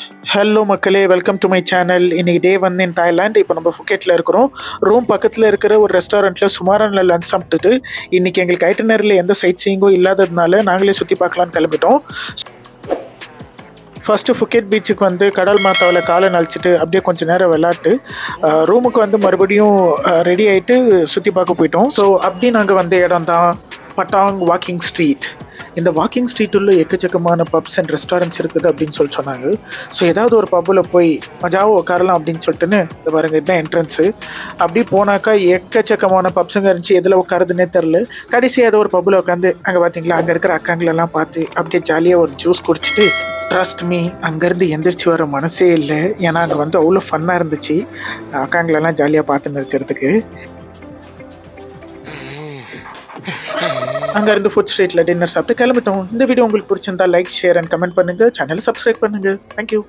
Hello மக்களே, welcome to my channel. இன்னைக்கு டே வந்து இன் தாய்லாந்து. இப்போ நம்ம ஃபுக்கெட்டில் இருக்கிறோம். ரூம் பக்கத்தில் இருக்கிற ஒரு ரெஸ்டாரண்ட்டில் சுமாரான லஞ்ச் சாப்பிட்டுட்டு இன்னைக்கு எங்களுக்கு ஐட்டனரியில் எந்த சைட் சீயிங்கும் இல்லாததுனால நாங்களே சுற்றி பார்க்கலான்னு கிளம்பிட்டோம். ஃபஸ்ட்டு ஃபுக்கெட் பீச்சுக்கு வந்து கடல் மாத்தாவில் காலை நழிச்சிட்டு அப்படியே கொஞ்சம் நேரம் விளாட்டு ரூமுக்கு வந்து மறுபடியும் ரெடி ஆகிட்டு சுற்றி பார்க்க போயிட்டோம். ஸோ அப்படி நாங்கள் வந்த இடம் தான் பட்டாங் வாக்கிங் ஸ்ட்ரீட். இந்த வாக்கிங் ஸ்ட்ரீட் உள்ள எக்கச்சக்கமான பப்ஸ் அண்ட் ரெஸ்டாரண்ட்ஸ் இருக்குது அப்படின்னு சொன்னாங்க. ஸோ ஏதாவது ஒரு பப்பில் போய் மஜாவும் உட்காரலாம் அப்படின்னு சொல்லிட்டுன்னு இந்த பாருங்க, இதுதான் என்ட்ரன்ஸு. அப்படி போனாக்கா எக்கச்சக்கமான பப்ஸுங்க இருந்துச்சு. எதில் உட்காருதுன்னே தெரில. கடைசியாக ஏதோ ஒரு பப்பில் உட்காந்து அங்கே பார்த்தீங்களா, அங்கே இருக்கிற அக்காங்களெல்லாம் பார்த்து அப்படியே ஜாலியாக ஒரு ஜூஸ் குடிச்சிட்டு, ட்ரஸ்ட் மீ, அங்கேருந்து எந்திரிச்சு வர மனசே இல்லை. ஏன்னா அங்கே வந்து அவ்வளோ ஃபன்னாக இருந்துச்சு அக்காங்களெல்லாம் ஜாலியாக பார்த்துன்னு இருக்கிறதுக்கு. அங்கேருந்து ஃபுட் ஸ்ட்ரீட்டில் டின்னர் சாப்பிட்டு கிளம்பிட்டோம். இந்த வீடியோ உங்களுக்கு பிடிச்சிருந்தா லைக், ஷேர் அண்ட் கமெண்ட் பண்ணுங்கள். சேனலை சப்ஸ்கிரைப் பண்ணுங்கள். தேங்க்யூ.